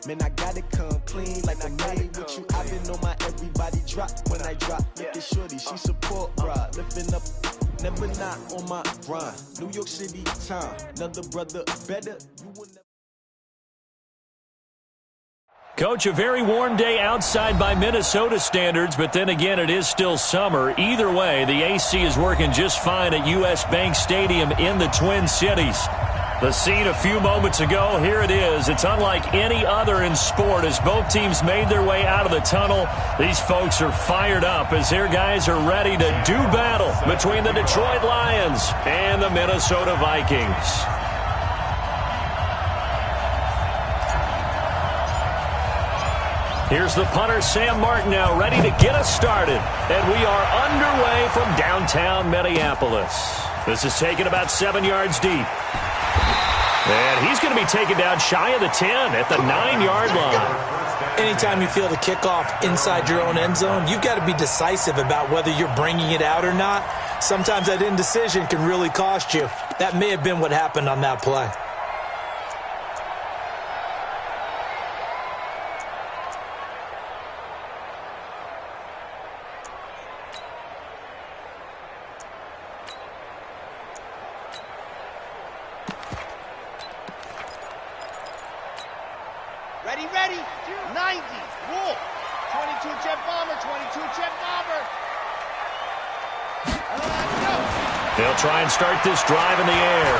Man, I gotta come clean like I made with you. I've been on my everybody drop when I drop. Look at shorty, she support ride. Lifting up, never not on my grind. New York City time, another brother better. You will never. Coach, a very warm day outside by Minnesota standards, but then again, it is still summer. Either way, the AC is working just fine at U.S. Bank Stadium in the Twin Cities. The scene a few moments ago, here it is. It's unlike any other in sport as both teams made their way out of the tunnel. These folks are fired up as their guys are ready to do battle between the Detroit Lions and the Minnesota Vikings. Here's the punter, Sam Martin, now ready to get us started. And we are underway from downtown Minneapolis. This is taken about 7 yards deep. And he's going to be taken down shy of the 10 at the 9-yard line. Anytime you feel the kickoff inside your own end zone, you've got to be decisive about whether you're bringing it out or not. Sometimes that indecision can really cost you. That may have been what happened on that play. Ready, 90, Wolf, 22 jet bomber, 22 jet bomber. They'll try and start this drive in the air.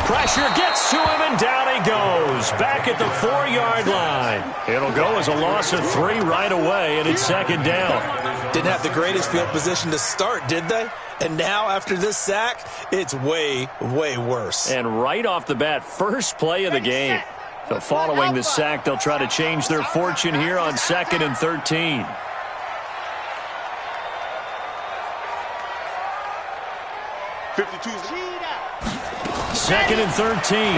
Pressure gets to him, and down he goes. Back at the 4-yard line. It'll go as a loss of 3 right away, and it's second down. Didn't have the greatest field position to start, did they? And now, after this sack, it's way, way worse. And right off the bat, first play of the game. So following the sack, they'll try to change their fortune here on 2nd and 13. Second and 13. And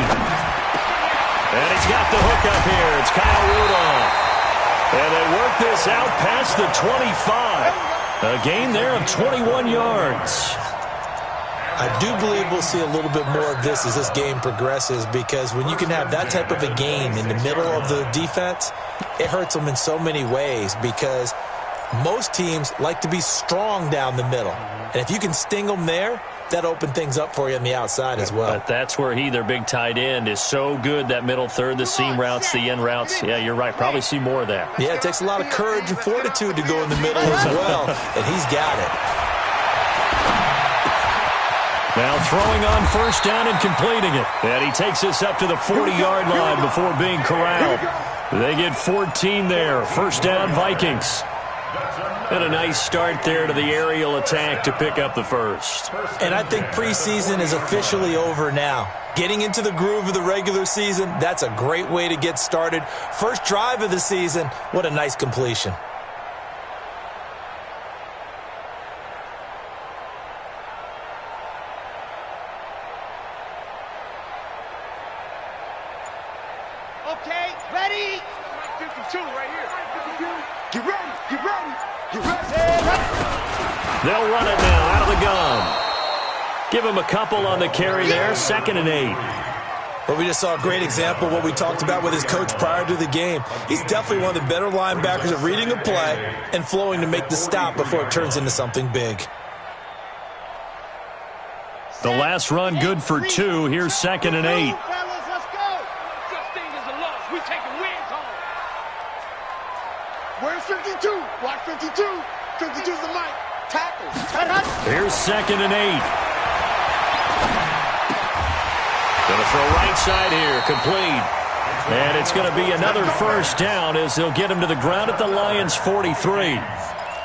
he's got the hook up here. It's Kyle Rudolph. And they work this out past the 25. A gain there of 21 yards. I do believe we'll see a little bit more of this as this game progresses, because when you can have that type of a gain in the middle of the defense, it hurts them in so many ways, because most teams like to be strong down the middle. And if you can sting them there, that opens things up for you on the outside as well. But that's where their big tight end, is so good, that middle third, the seam routes, the end routes. Yeah, you're right. Probably see more of that. Yeah, it takes a lot of courage and fortitude to go in the middle as well, and he's got it. Now throwing on first down and completing it. And he takes this up to the 40-yard line before being corralled. They get 14 there. First down, Vikings. And a nice start there to the aerial attack to pick up the first. And I think preseason is officially over now. Getting into the groove of the regular season, that's a great way to get started. First drive of the season, what a nice completion. Okay, ready? 52 right here. Get ready, get ready, get ready. They'll run it now out of the gun. Give him a couple on the carry there. 2nd and 8. Well, we just saw a great example of what we talked about with his coach prior to the game. He's definitely one of the better linebackers at reading a play and flowing to make the stop before it turns into something big. The last run good for 2. Here's 2nd and 8. Fellas, let's go. Such thing as a loss. We taking wins home. Where's 52? Watch 52. 52's the mic. Tackle. Here's 2nd and 8. Going to throw right side here. Complete. And it's going to be another first down as they'll get him to the ground at the Lions' 43.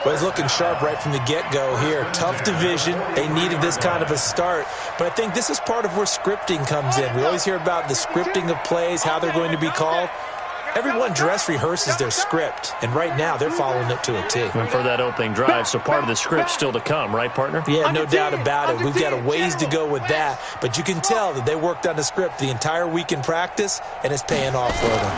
Well, he's looking sharp right from the get-go here. Tough division. They needed this kind of a start. But I think this is part of where scripting comes in. We always hear about the scripting of plays, how they're going to be called. Everyone dress rehearses their script, and right now they're following it to a T. And for that opening drive, so part of the script still to come, right, partner? Yeah, no doubt about it. We've got a ways to go with that, but you can tell that they worked on the script the entire week in practice, and it's paying off for them.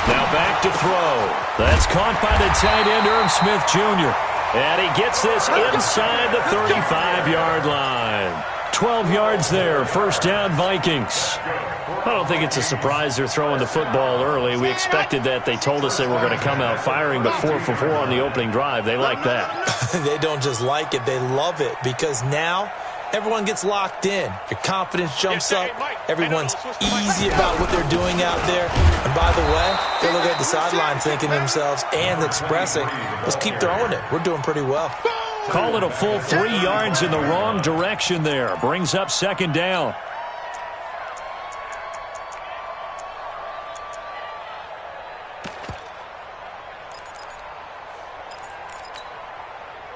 Now back to throw. That's caught by the tight end, Irv Smith Jr. And he gets this inside the 35-yard line. 12 yards there. First down, Vikings. I don't think it's a surprise they're throwing the football early. We expected that. They told us they were going to come out firing, but 4 for 4 on the opening drive. They like that. They don't just like it. They love it because now everyone gets locked in. Your confidence jumps up. Everyone's easy about what they're doing out there. And by the way, they look at the sideline thinking to themselves and expressing, let's keep throwing it. We're doing pretty well. Call it a full 3 yards in the wrong direction there. Brings up second down.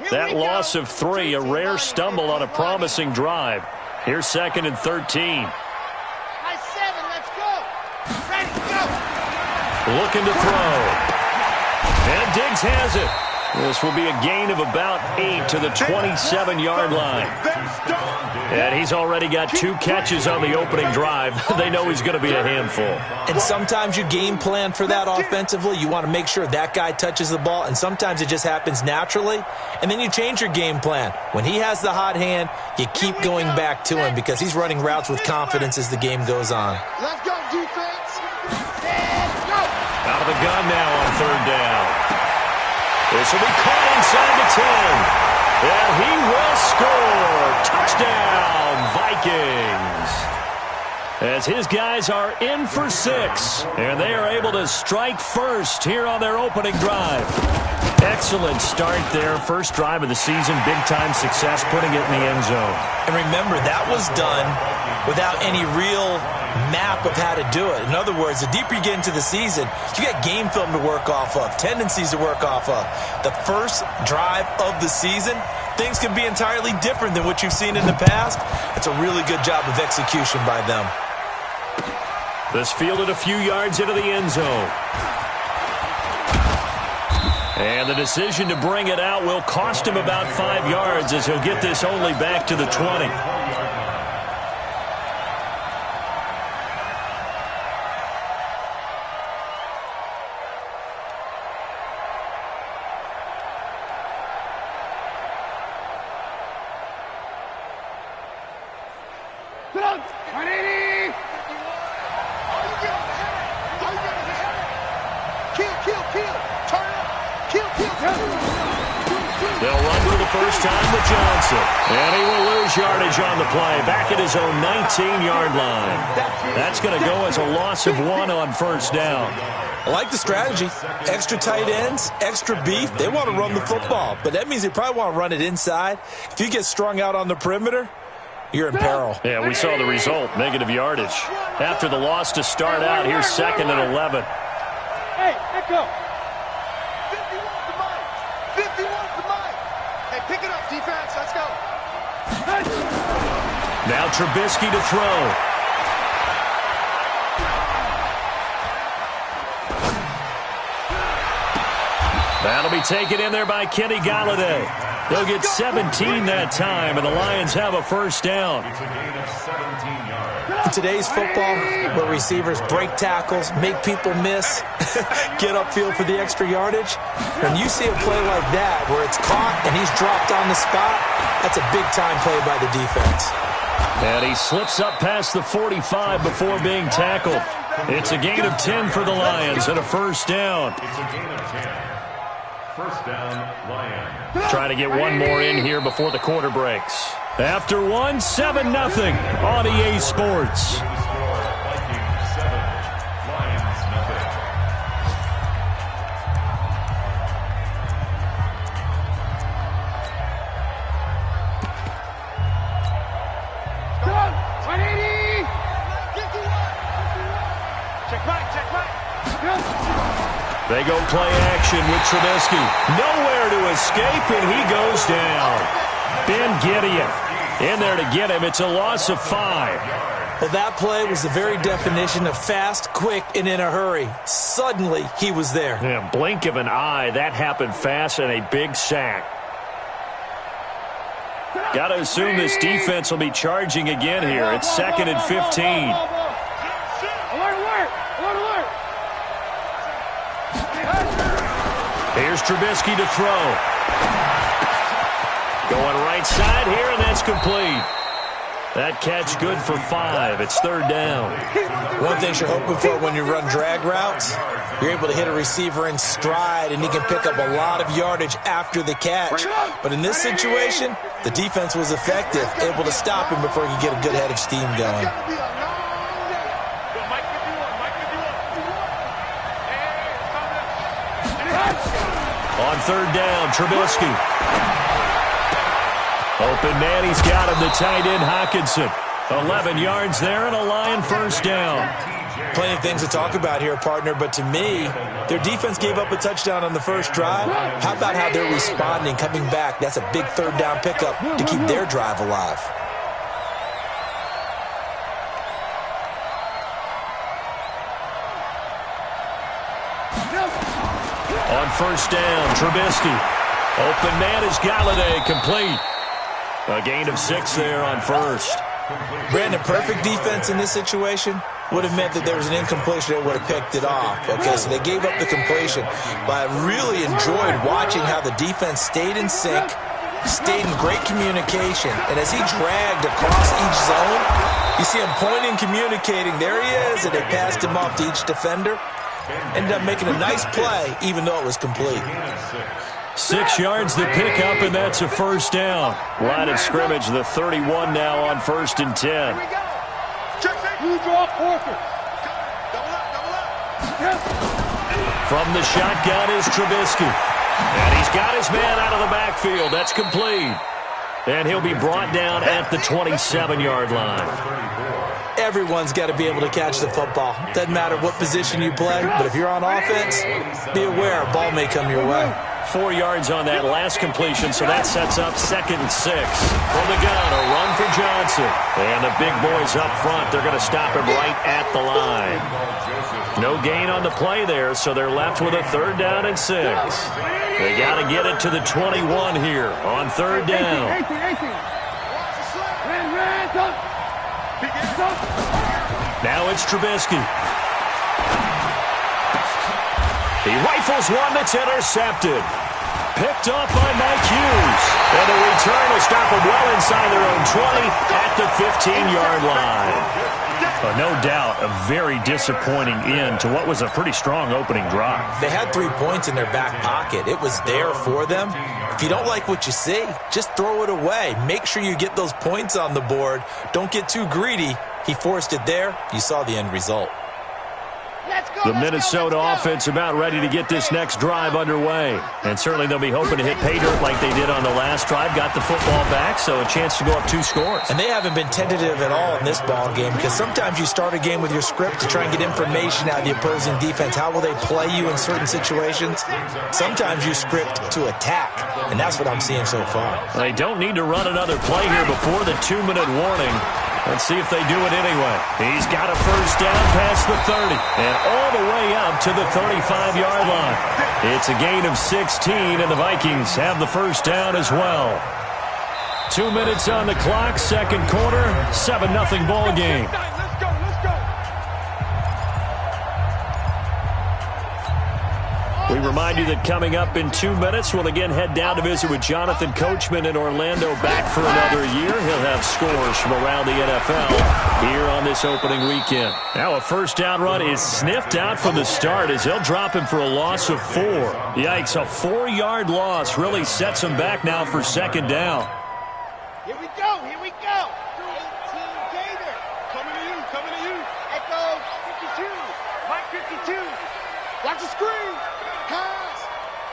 That loss of 3, a rare stumble on a promising drive. Here's 2nd and 13. High 7, let's go. Ready, go. Looking to throw. And Diggs has it. This will be a gain of about 8 to the 27-yard line. And he's already got 2 catches on the opening drive. They know he's going to be a handful. And sometimes you game plan for that offensively. You want to make sure that guy touches the ball, and sometimes it just happens naturally. And then you change your game plan. When he has the hot hand, you keep going back to him because he's running routes with confidence as the game goes on. Let's go, defense. And go. Out of the gun now on 3rd down. This will be caught inside the 10. And he will score. Touchdown, Vikings. As his guys are in for 6. And they are able to strike first here on their opening drive. Excellent start there. First drive of the season. Big-time success putting it in the end zone. And remember, that was done without any real map of how to do it. In other words, the deeper you get into the season, you got game film to work off of, tendencies to work off of. The first drive of the season, things can be entirely different than what you've seen in the past. It's a really good job of execution by them. This fielded a few yards into the end zone. And the decision to bring it out will cost him about 5 yards as he'll get this only back to the 20. They'll run for the first time with Johnson. And he will lose yardage on the play. Back at his own 19-yard line. That's going to go as a loss of 1 on first down. I like the strategy. Extra tight ends, extra beef. They want to run the football. But that means they probably want to run it inside. If you get strung out on the perimeter, you're in peril. Yeah, we saw the result. Negative yardage. After the loss to start out, here's 2nd and 11. Hey, echo. 51's the mic. 51's the mic. Hey, pick it up, defense. Let's go. Now Trubisky to throw. That'll be taken in there by Kenny Golladay. They'll get 17 that time, and the Lions have a first down. In today's football, where receivers break tackles, make people miss, get upfield for the extra yardage, when you see a play like that where it's caught and he's dropped on the spot, that's a big-time play by the defense. And he slips up past the 45 before being tackled. It's a gain of 10 for the Lions and a first down. First down, Lions. Try to get one more in here before the quarter breaks. After 1, 7-0 on EA Sports. Vikings 7, Lions nothing. Come on, 180. Check back. They go play action with Trubisky. Nowhere to escape, and he goes down. Ben Gideon in there to get him. It's a loss of 5. Well, that play was the very definition of fast, quick, and in a hurry. Suddenly, he was there. Yeah, blink of an eye. That happened fast and a big sack. Got to assume this defense will be charging again here. It's 2nd and 15. Alert. Here's Trubisky to throw. Going right side here, and that's complete. That catch good for 5. It's third down. One thing you're hoping for when you run drag routes, you're able to hit a receiver in stride, and he can pick up a lot of yardage after the catch. But in this situation, the defense was effective, able to stop him before he could get a good head of steam going. On third down, Trubisky. Open man, he's got him, the tight end, Hockenson. 11 yards there and a Lion first down. Plenty of things to talk about here, partner, but to me, their defense gave up a touchdown on the first drive. How about how they're responding, coming back? That's a big third down pickup to keep their drive alive. On first down, Trubisky. Open man is Galladay, complete. A gain of 6 there on first. Brandon, perfect defense in this situation would have meant that there was an incompletion. They would have picked it off. Okay, so they gave up the completion. But I really enjoyed watching how the defense stayed in sync, stayed in great communication. And as he dragged across each zone, you see him pointing, communicating. There he is, and they passed him off to each defender. Ended up making a nice play, even though it was complete. 6 yards to pick up, and that's a first down. Line of scrimmage, the 31 now on 1st and 10. From the shotgun is Trubisky. And he's got his man out of the backfield. That's complete. And he'll be brought down at the 27-yard line. Everyone's got to be able to catch the football. Doesn't matter what position you play, but if you're on offense, be aware a ball may come your way. 4 yards on that last completion, so that sets up 2nd and 6. From the gun, a run for Johnson. And the big boys up front, they're going to stop him right at the line. No gain on the play there, so they're left with a 3rd down and 6. They got to get it to the 21 here on 3rd down. Now it's Trubisky. He rifles one that's intercepted. Picked off by Mike Hughes. And the return will stop him well inside their own 20 at the 15-yard line. No doubt a very disappointing end to what was a pretty strong opening drive. They had 3 points in their back pocket. It was there for them. If you don't like what you see, just throw it away. Make sure you get those points on the board. Don't get too greedy. He forced it there. You saw the end result. The Minnesota offense about ready to get this next drive underway. And certainly they'll be hoping to hit pay dirt like they did on the last drive. Got the football back, so a chance to go up 2 scores. And they haven't been tentative at all in this ball game, because sometimes you start a game with your script to try and get information out of the opposing defense. How will they play you in certain situations? Sometimes you script to attack, and that's what I'm seeing so far. They don't need to run another play here before the 2-minute warning. Let's see if they do it anyway. He's got a first down past the 30 and all the way up to the 35-yard line. It's a gain of 16, and the Vikings have the first down as well. 2 minutes on the clock, 2nd quarter, 7-0 ball game. We remind you that coming up in 2 minutes, we'll again head down to visit with Jonathan Coachman in Orlando, back for another year. He'll have scores from around the NFL here on this opening weekend. Now a first down run is sniffed out from the start as they'll drop him for a loss of 4. Yikes, a 4-yard loss really sets him back now for 2nd down. Here we go, here we go. 18 Gator. Coming to you. Echo 52. Mike 52. Watch the screen. Pass.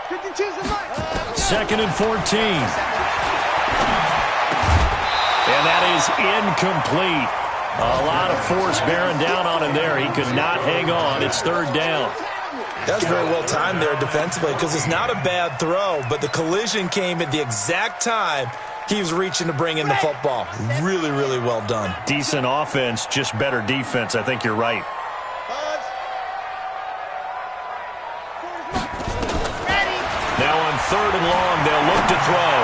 52's the Mike. 2nd and 14. And that is incomplete. A lot of force bearing down on him there. He could not hang on. It's 3rd down. That was very well timed there defensively, because it's not a bad throw, but the collision came at the exact time he was reaching to bring in the football. Really, really well done. Decent offense, just better defense. I think you're right. Now on 3rd and long, they'll look to throw.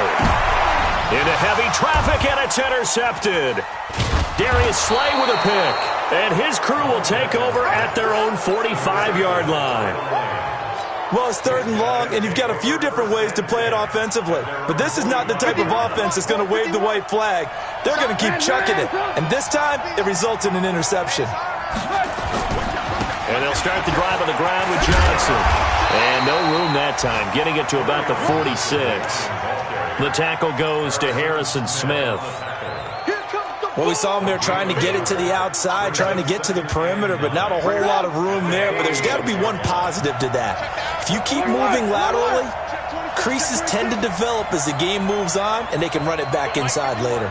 Into heavy traffic, and it's intercepted. Darius Slay with a pick. And his crew will take over at their own 45-yard line. Well, it's 3rd and long, and you've got a few different ways to play it offensively. But this is not the type of offense that's going to wave the white flag. They're going to keep chucking it. And this time, it results in an interception. And they'll start the drive on the ground with Johnson. And no room that time, getting it to about the 46. The tackle goes to Harrison Smith. Well, we saw him there trying to get it to the outside, trying to get to the perimeter, but not a whole lot of room there. But there's got to be one positive to that. If you keep moving laterally, creases tend to develop as the game moves on, and they can run it back inside later.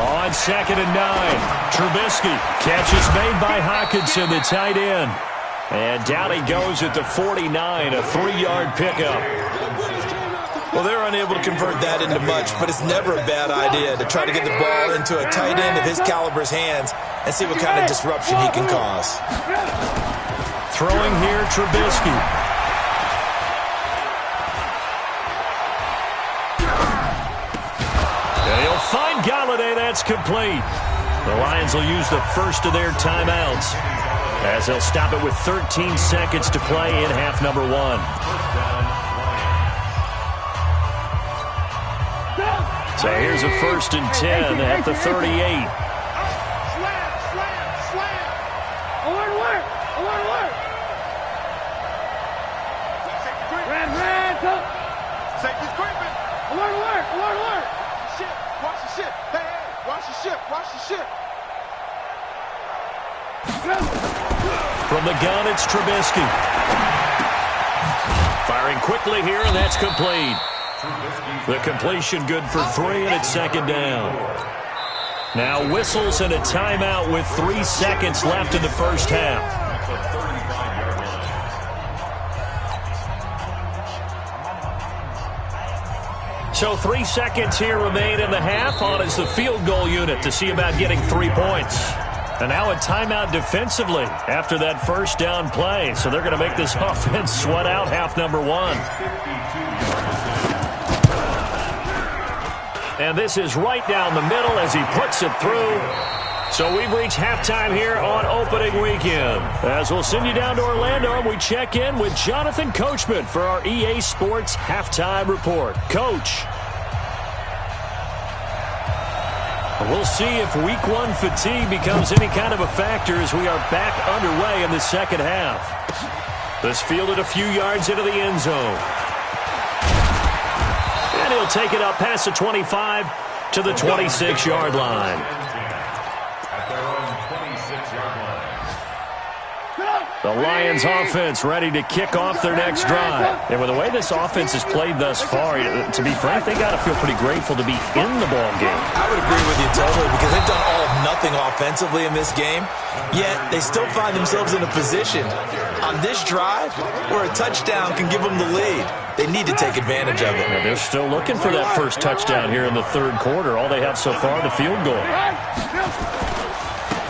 On 2nd and 9, Trubisky. Catch is made by Hockenson, the tight end. And down he goes at the 49, a 3-yard pickup. Well, they're unable to convert that into much, but it's never a bad idea to try to get the ball into a tight end of his caliber's hands and see what kind of disruption he can cause. Throwing here, Trubisky. And he'll find Galladay. That's complete. The Lions will use the first of their timeouts as they'll stop it with 13 seconds to play in half number 1. So here's a 1st and 10 at the 38. Slam. Alert. Safety's creeping. Alert. Watch the ship. Hey, watch the ship. From the gun, it's Trubisky. Firing quickly here, and that's complete. The completion good for 3, and it's 2nd down. Now whistles and a timeout with 3 seconds left in the first half. So 3 seconds here remain in the half. On is the field goal unit to see about getting 3 points. And now a timeout defensively after that first down play. So they're going to make this offense sweat out half number 1. And this is right down the middle as he puts it through. So we've reached halftime here on opening weekend. As we'll send you down to Orlando, and we check in with Jonathan Coachman for our EA Sports Halftime Report. Coach. We'll see if week 1 fatigue becomes any kind of a factor as we are back underway in the second half. This fielded a few yards into the end zone. And he'll take it up past the 25 to the 26-yard line. The Lions offense ready to kick off their next drive. And with the way this offense has played thus far, to be frank, they got to feel pretty grateful to be in the ball game. I would agree with you totally because they've done all of nothing offensively in this game, yet they still find themselves in a position on this drive where a touchdown can give them the lead. They need to take advantage of it. They're still looking for that first touchdown here in the 3rd quarter. All they have so far, the field goal.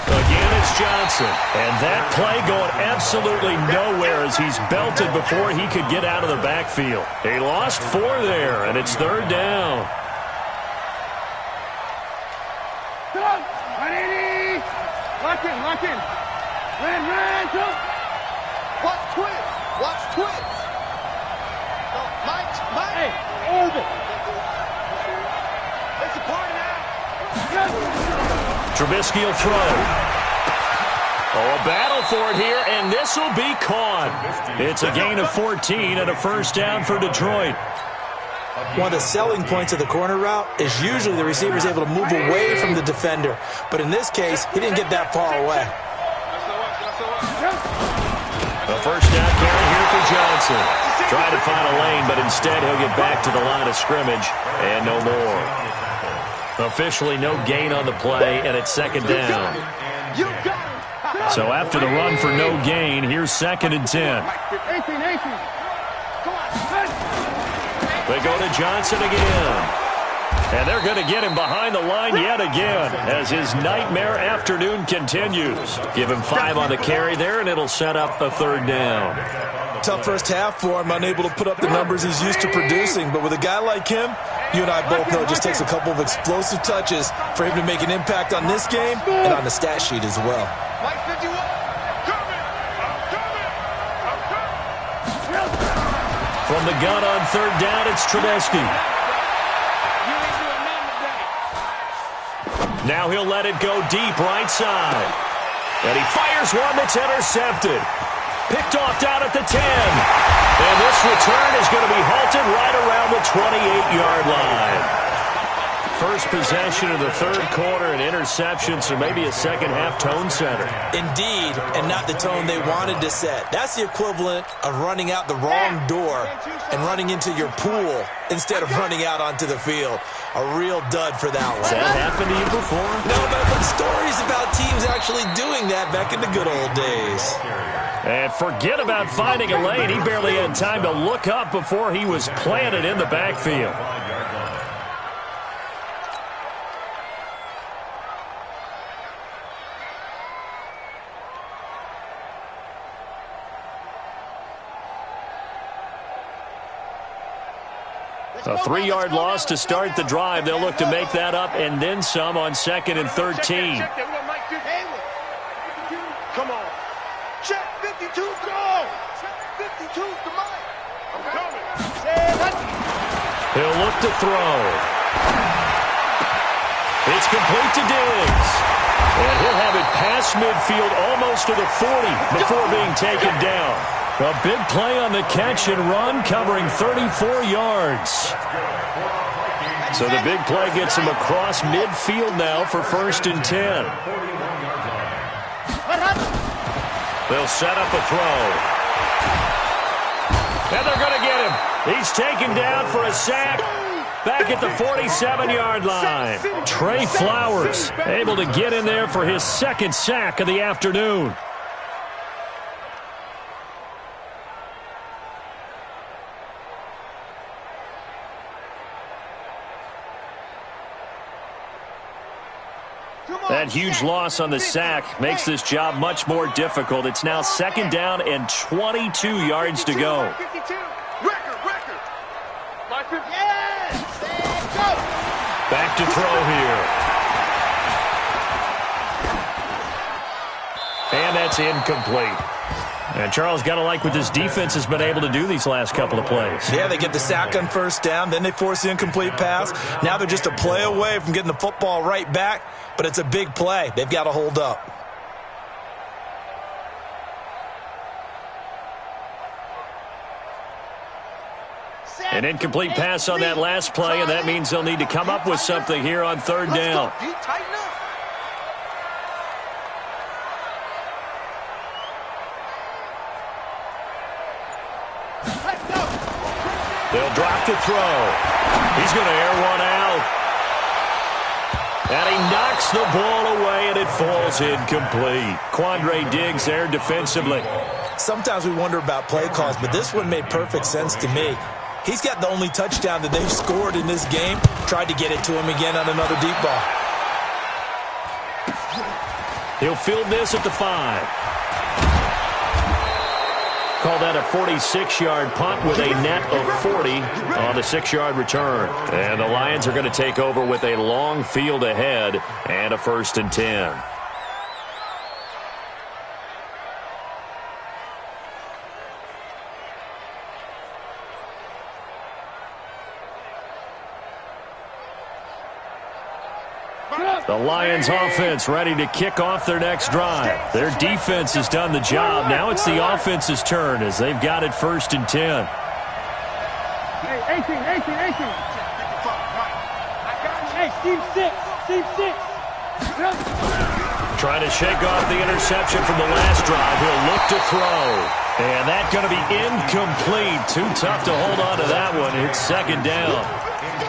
Again, it's Johnson. And that play going absolutely nowhere as he's belted before he could get out of the backfield. He lost 4 there, and it's 3rd down. Lock in. Ran. Watch twins. Mike. Hey, orbit. It's a party now. Trubisky will throw. Oh, a battle for it here, and this will be caught. It's a gain of 14 and a first down for Detroit. One of the selling points of the corner route is usually the receiver is able to move away from the defender. But in this case, he didn't get that far away. A first down carry here for Johnson. Trying to find a lane, but instead he'll get back to the line of scrimmage and no more. Officially no gain on the play, and it's 2nd down. So after the run for no gain, here's 2nd and 10. They go to Johnson again. And they're going to get him behind the line yet again as his nightmare afternoon continues. Give him 5 on the carry there, and it'll set up a 3rd down. Tough first half for him, unable to put up the numbers he's used to producing. But with a guy like him, you and I both know it just takes a couple of explosive touches for him to make an impact on this game and on the stat sheet as well. Mike 51, coming. From the gun on third down, it's Trubisky. Now he'll let it go deep right side. And he fires one that's intercepted. Picked off down at the 10. And this return is going to be halted right around the 28-yard line. First possession of the third quarter, an interception, so maybe a second-half tone setter. Indeed, and not the tone they wanted to set. That's the equivalent of running out the wrong door and running into your pool instead of running out onto the field. A real dud for that one. Has that happened to you before? No, but stories about teams actually doing that back in the good old days. And forget about finding a lane. He barely had time to look up before he was planted in the backfield. A 3-yard loss to start the drive. They'll look to make that up and then some on 2nd and 13. Come on. Check 52, go! Check 52's the mic. I'm coming. He'll look to throw. It's complete to Diggs. And he'll have it past midfield almost to the 40 before being taken down. A big play on the catch and run, covering 34 yards. So the big play gets him across midfield now for 1st and 10. They'll set up a throw. And they're going to get him. He's taken down for a sack. Back at the 47-yard line. Trey Flowers able to get in there for his 2nd sack of the afternoon. That huge loss on the sack makes this job much more difficult. It's now 2nd down and 22 yards to go. Back to throw here. And that's incomplete. And Charles, got to like what this defense has been able to do these last couple of plays. Yeah, they get the sack on 1st down, then they force the incomplete pass. Now they're just a play away from getting the football right back, but it's a big play. They've got to hold up. An incomplete pass on that last play, and that means they'll need to come up with something here on 3rd down. They'll drop to throw. He's going to air one out. And he knocks the ball away, and it falls incomplete. Quandre Diggs there defensively. Sometimes we wonder about play calls, but this one made perfect sense to me. He's got the only touchdown that they've scored in this game. Tried to get it to him again on another deep ball. He'll field this at the 5. Call that a 46-yard punt with a net of 40 on the 6-yard return. And the Lions are going to take over with a long field ahead and a 1st and 10. The Lions offense ready to kick off their next drive. Their defense has done the job. Now it's the offense's turn as they've got it 1st and 10. Hey, 18. Hey, Steve 6. Trying to shake off the interception from the last drive. He'll look to throw. And that's going to be incomplete. Too tough to hold on to that one. It's 2nd down.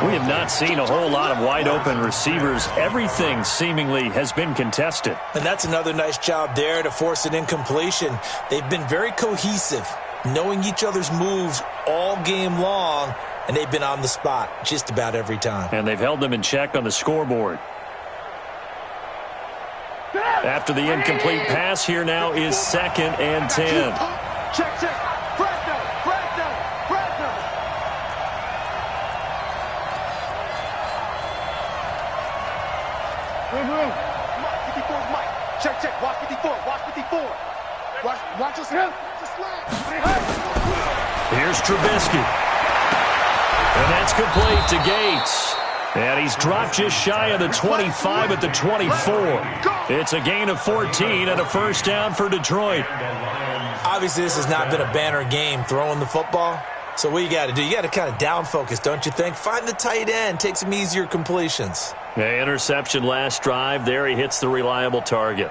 We have not seen a whole lot of wide-open receivers. Everything seemingly has been contested. And that's another nice job there to force an incompletion. They've been very cohesive, knowing each other's moves all game long, and they've been on the spot just about every time. And they've held them in check on the scoreboard. After the incomplete pass, here now is 2nd and 10. Check. Check. Watch 54. Watch us. Here's Here's Trubisky. And that's complete to Gates. And he's dropped just shy of the 25 at the 24. It's a gain of 14 and a first down for Detroit. Obviously, this has not been a banner game throwing the football. So what you got to do, you got to kind of down focus, don't you think? Find the tight end, take some easier completions. Yeah, interception last drive. There he hits the reliable target.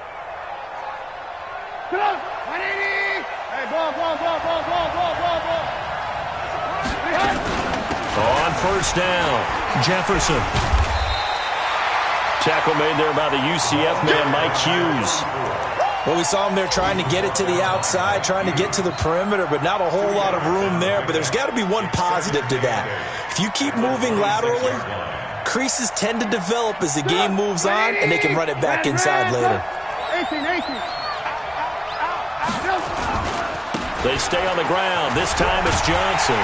On first down, Jefferson. Tackle made there by the UCF man, Mike Hughes. Well, we saw him there trying to get it to the outside, trying to get to the perimeter, but not a whole lot of room there. But there's got to be one positive to that. If you keep moving laterally, creases tend to develop as the game moves on, and they can run it back inside later. They stay on the ground. This time it's Johnson.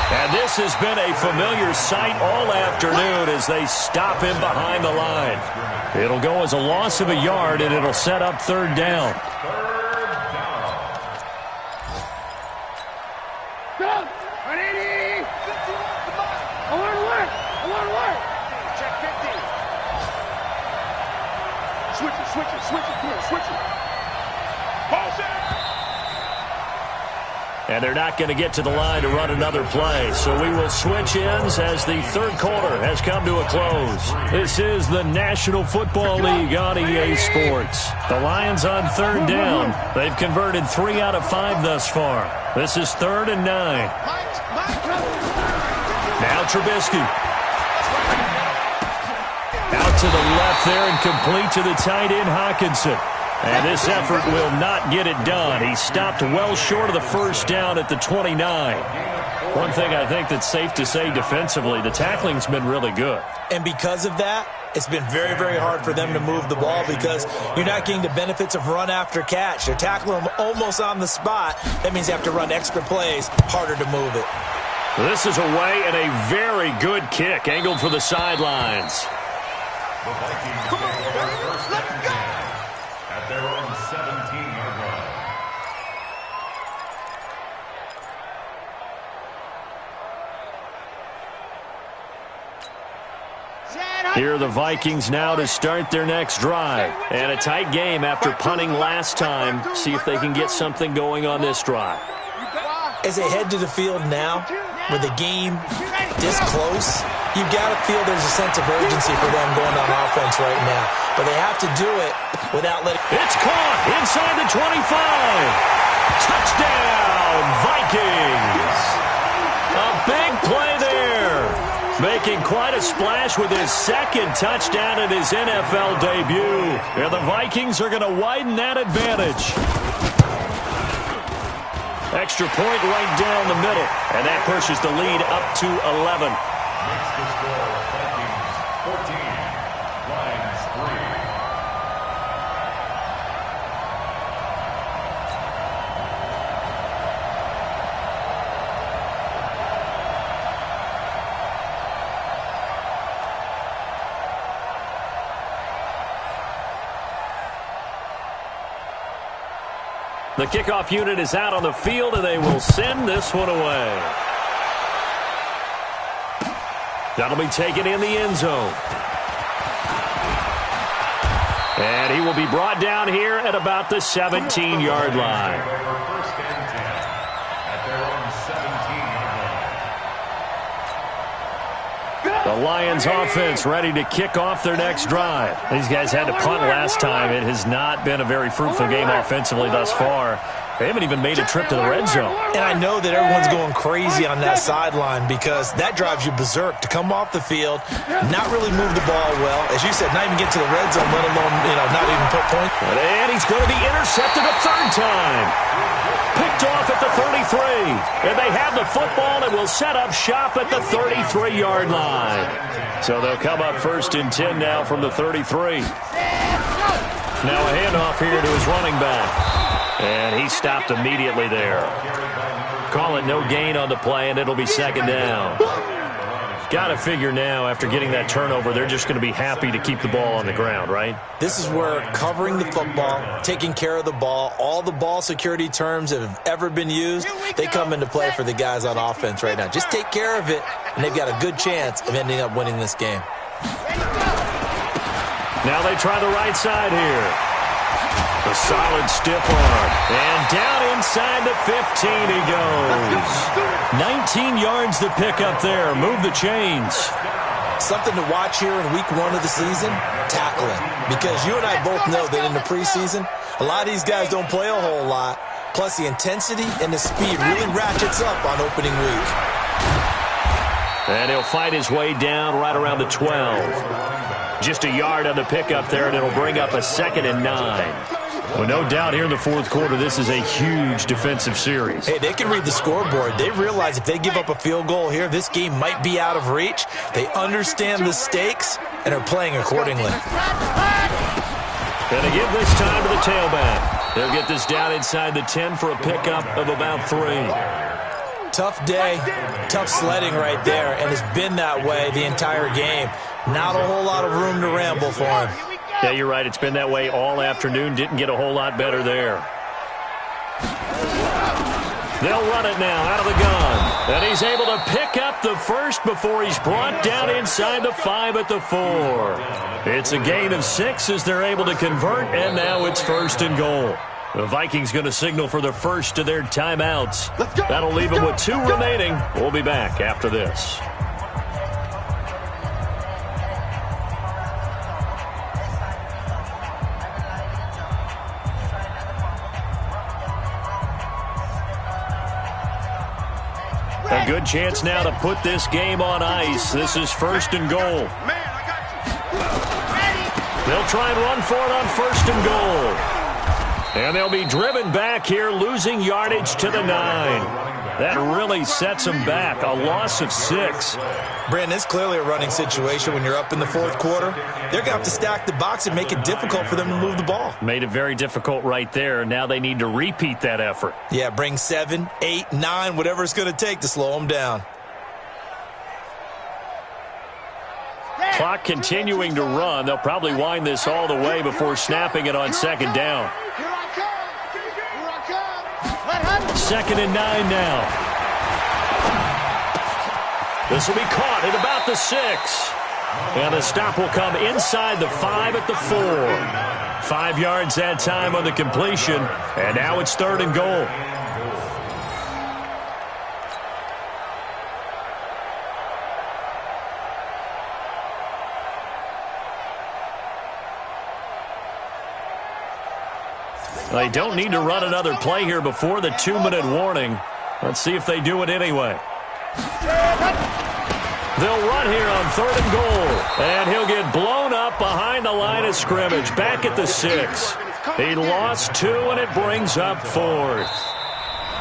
And this has been a familiar sight all afternoon as they stop him behind the line. It'll go as a loss of a yard, and it'll set up third down. And they're not going to get to the line to run another play. So we will switch ends as the third quarter has come to a close. This is the National Football League on EA Sports. The Lions on third down. They've converted 3 out of 5 thus far. This is 3rd and 9. Now Trubisky. Out to the left there and complete to the tight end Hockenson. And this effort will not get it done. He stopped well short of the first down at the 29. One thing I think that's safe to say defensively, the tackling's been really good. And because of that, it's been very, very hard for them to move the ball because you're not getting the benefits of run after catch. They're tackling them almost on the spot. That means you have to run extra plays, harder to move it. This is away and a very good kick, angled for the sidelines. The Vikings take over first and 10 at their own 17-yard line. Here are the Vikings now to start their next drive. And a tight game after punting last time. See if they can get something going on this drive. As they head to the field now, with the game this close, you've got to feel there's a sense of urgency for them going on offense right now. But they have to do it without letting... It's caught inside the 25. Touchdown, Vikings. A big play there. Making quite a splash with his second touchdown in his NFL debut. And the Vikings are going to widen that advantage. Extra point right down the middle. And that pushes the lead up to 11. Makes the score Vikings 14, Lions 3. The kickoff unit is out on the field, and they will send this one away. That'll be taken in the end zone. And he will be brought down here at about the 17-yard line. First and 10 at their own 17-yard line. The Lions offense ready to kick off their next drive. These guys had to punt last time. It has not been a very fruitful game offensively thus far. They haven't even made a trip to the red zone. And I know that everyone's going crazy on that sideline because that drives you berserk to come off the field, not really move the ball well. As you said, not even get to the red zone, let alone, not even put points. And he's going to be intercepted a third time. Picked off at the 33. And they have the football and will set up shop at the 33-yard line. So they'll come up first and 10 now from the 33. Now a handoff here to his running back. And he stopped immediately there. Call it no gain on the play, and it'll be second down. Got to figure now, after getting that turnover, they're just going to be happy to keep the ball on the ground, right? This is where covering the football, taking care of the ball, all the ball security terms that have ever been used, they come into play for the guys on offense right now. Just take care of it, and they've got a good chance of ending up winning this game. Now they try the right side here. A solid stiff arm. And down inside the 15 he goes. 19 yards to pick up there. Move the chains. Something to watch here in week 1 of the season, tackling. Because you and I both know that in the preseason, a lot of these guys don't play a whole lot. Plus the intensity and the speed really ratchets up on opening week. And he'll fight his way down right around the 12. Just a yard on the pickup there, and it'll bring up a 2nd and 9. Well, no doubt here in the fourth quarter, this is a huge defensive series. Hey, they can read the scoreboard. They realize if they give up a field goal here, this game might be out of reach. They understand the stakes and are playing accordingly. Going to give this time to the tailback. They'll get this down inside the 10 for a pickup of about 3. Tough day, tough sledding right there, and it's been that way the entire game. Not a whole lot of room to ramble for him. Yeah, you're right. It's been that way all afternoon. Didn't get a whole lot better there. They'll run it now out of the gun. And he's able to pick up the first before he's brought down inside the 5 at the 4. It's a gain of 6 as they're able to convert, and now it's 1st and goal. The Vikings going to signal for the first of their timeouts. That'll leave them with 2 remaining. We'll be back after this. A good chance now to put this game on ice. This is 1st and goal. They'll try and run for it on 1st and goal. And they'll be driven back here, losing yardage to the 9. That really sets them back. A loss of 6. Brandon, it's clearly a running situation when you're up in the fourth quarter. They're going to have to stack the box and make it difficult for them to move the ball. Made it very difficult right there. Now they need to repeat that effort. Yeah, bring 7, 8, 9, whatever it's going to take to slow them down. Clock continuing to run. They'll probably wind this all the way before snapping it on 2nd down. 2nd and 9 now. This will be caught at about the 6. And the stop will come inside the 5 at the 4. 5 yards that time on the completion. And now it's 3rd and goal. They don't need to run another play here before the 2-minute warning. Let's see if they do it anyway. They'll run here on 3rd and goal. And he'll get blown up behind the line of scrimmage. Back at the 6. He lost 2, and it brings up 4th.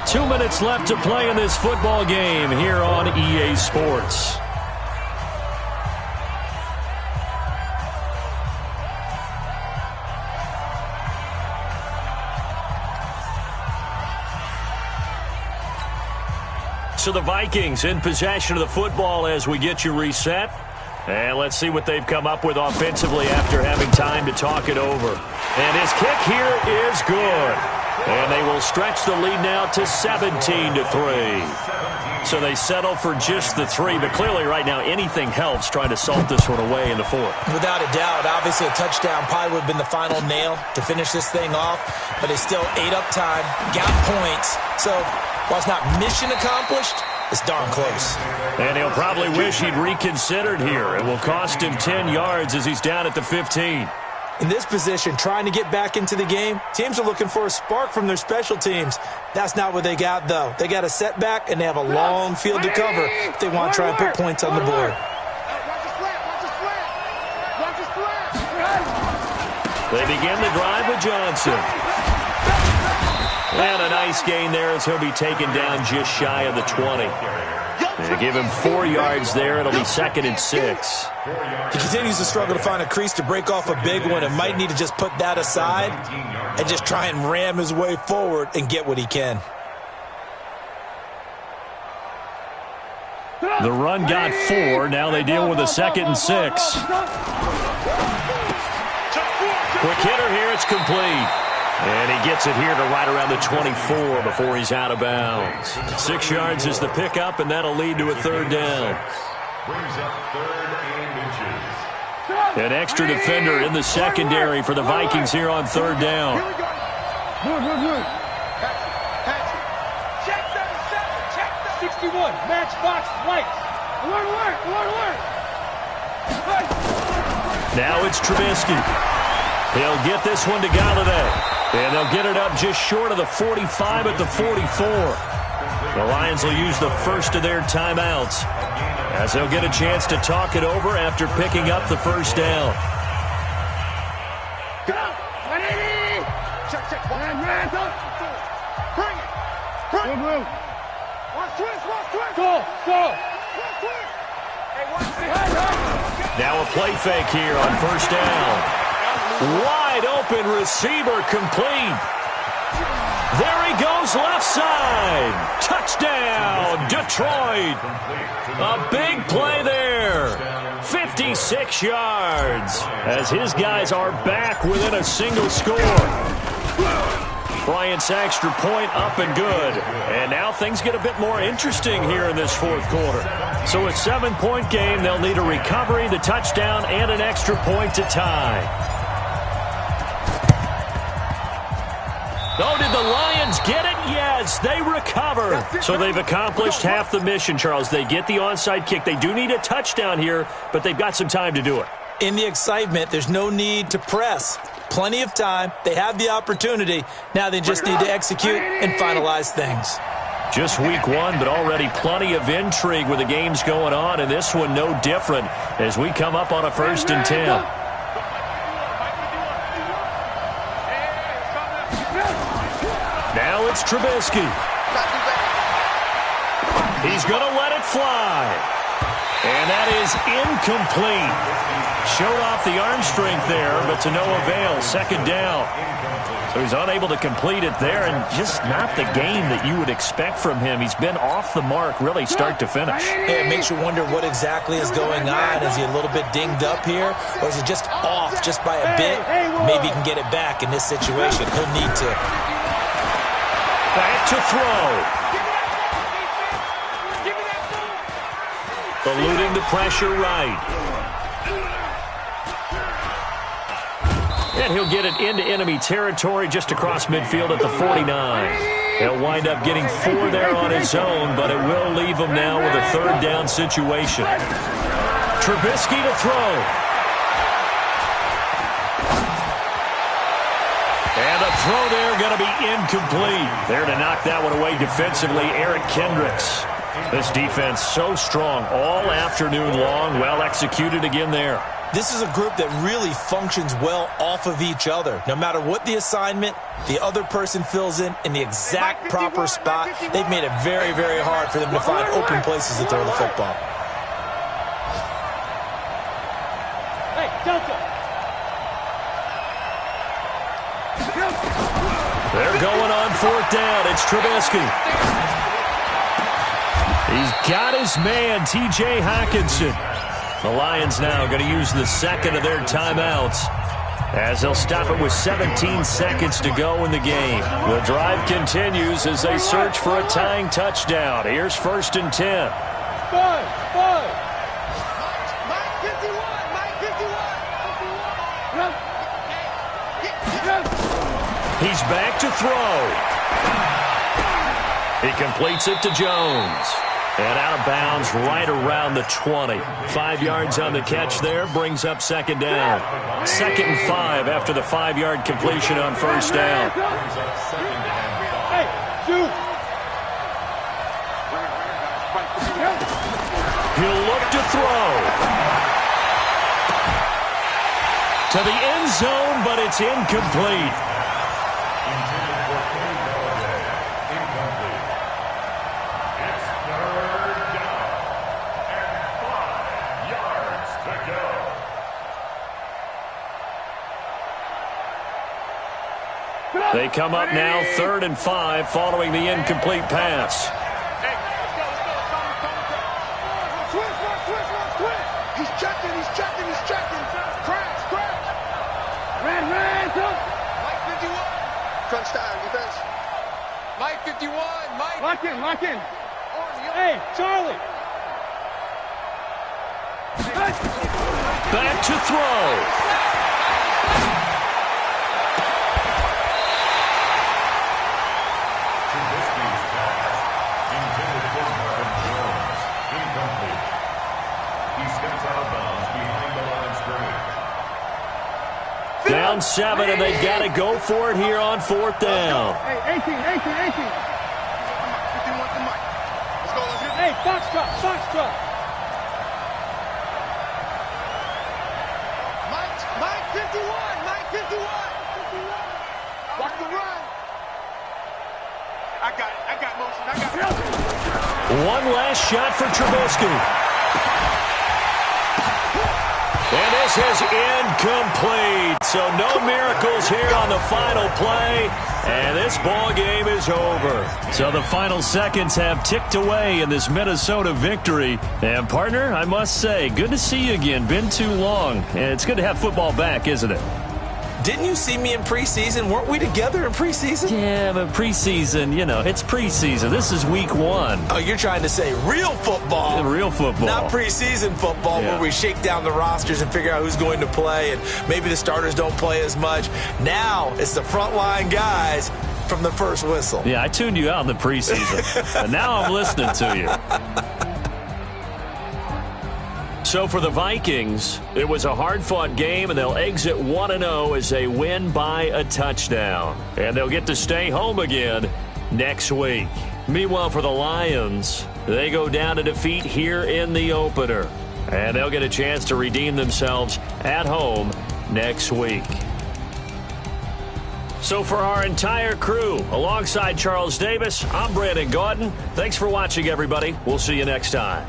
2 minutes left to play in this football game here on EA Sports. So the Vikings in possession of the football as we get you reset. And let's see what they've come up with offensively after having time to talk it over. And his kick here is good. And they will stretch the lead now to 17-3. So they settle for just the 3. But clearly right now anything helps trying to salt this one away in the 4th. Without a doubt, obviously a touchdown probably would have been the final nail to finish this thing off. But they still ate up time, got points. So while it's not mission accomplished, it's darn close. And he'll probably wish he'd reconsidered here. It will cost him 10 yards as he's down at the 15. In this position, trying to get back into the game, teams are looking for a spark from their special teams. That's not what they got, though. They got a setback, and they have a long field to cover if they want to try and put points on the board. They begin the drive with Johnson. And a nice gain there as he'll be taken down just shy of the 20. They give him 4 yards there. It'll be 2nd and 6. He continues to struggle to find a crease to break off a big one and might need to just put that aside and just try and ram his way forward and get what he can. The run got 4. Now they deal with a 2nd and 6. Quick hitter here. It's complete. And he gets it here to right around the 24 before he's out of bounds. 6 yards is the pickup, and that'll lead to a 3rd down. Brings up 3rd and inches. An extra defender in the secondary for the Vikings here on 3rd down. Here we go. Good. Pass it. Check 77. Check 61. Matchbox lights. Alert. Now it's Trubisky. He'll get this one to Galladay. And they'll get it up just short of the 45 at the 44. The Lions will use the first of their timeouts as they'll get a chance to talk it over after picking up the 1st down. Check. Bring it. Watch twist. Go. Now a play fake here on 1st down. Wide open receiver complete. There he goes left side. Touchdown, Detroit. A big play there. 56 yards as his guys are back within a single score. Bryant's extra point up and good. And now things get a bit more interesting here in this 4th quarter. So a 7-point game, they'll need a recovery, the touchdown, and an extra point to tie. Oh, did the Lions get it? Yes, they recover. So they've accomplished half the mission, Charles. They get the onside kick. They do need a touchdown here, but they've got some time to do it. In the excitement, there's no need to press. Plenty of time. They have the opportunity. Now they just need to execute and finalize things. Just week 1, but already plenty of intrigue with the games going on, and this one no different as we come up on a 1st and 10. Now it's Trubisky. He's going to let it fly. And that is incomplete. Showed off the arm strength there, but to no avail. 2nd down. So he's unable to complete it there, and just not the game that you would expect from him. He's been off the mark really start to finish. Yeah, it makes you wonder what exactly is going on. Is he a little bit dinged up here, or is he just off just by a bit? Maybe he can get it back in this situation. He'll need to. Back to throw. Eluding the pressure right. And he'll get it into enemy territory just across midfield at the 49. He'll wind up getting 4 there on his own, but it will leave him now with a 3rd down situation. Trubisky to throw. And the throw there going to be incomplete. There to knock that one away defensively, Eric Kendricks. This defense so strong all afternoon long. Well executed again there. This is a group that really functions well off of each other. No matter what the assignment, the other person fills in the exact proper spot. They've made it very, very hard for them to find open places to throw the football. Hey, Delta. They're going on 4th down. It's Trubisky. He's got his man, T.J. Hockenson. The Lions now going to use the 2nd of their timeouts as they'll stop it with 17 seconds to go in the game. The drive continues as they search for a tying touchdown. Here's 1st and 10. Five. Mike 51. He's back to throw. He completes it to Jones. And out of bounds right around the 20. 5 yards on the catch there, brings up 2nd down. 2nd and 5 after the 5-yard completion on 1st down. Hey, shoot. He'll look to throw. To the end zone, but it's incomplete. They come up now 3rd and 5 following the incomplete pass. time, defense. Mike 51, Mike. Lock in, lock in. Hey, Charlie. Back to throw. Down 7, and they've got to go for it here on 4th down. Hey, 18. 51 to Mike. Let's go, Hey, Foxtrot. Mike 51. Watch the run. I got motion. One last shot for Trubisky. And this is incomplete. So no miracles here on the final play. And this ball game is over. So the final seconds have ticked away in this Minnesota victory. And, partner, I must say, good to see you again. Been too long. And it's good to have football back, isn't it? Didn't you see me in preseason? Weren't we together in preseason? Yeah, but preseason, it's preseason. This is week 1. Oh, you're trying to say real football. Real football. Not preseason football where we shake down the rosters and figure out who's going to play, and maybe the starters don't play as much. Now it's the frontline guys from the first whistle. Yeah, I tuned you out in the preseason, and now I'm listening to you. So for the Vikings, it was a hard-fought game, and they'll exit 1-0 as they win by a touchdown. And they'll get to stay home again next week. Meanwhile, for the Lions, they go down to defeat here in the opener. And they'll get a chance to redeem themselves at home next week. So for our entire crew, alongside Charles Davis, I'm Brandon Gaudin. Thanks for watching, everybody. We'll see you next time.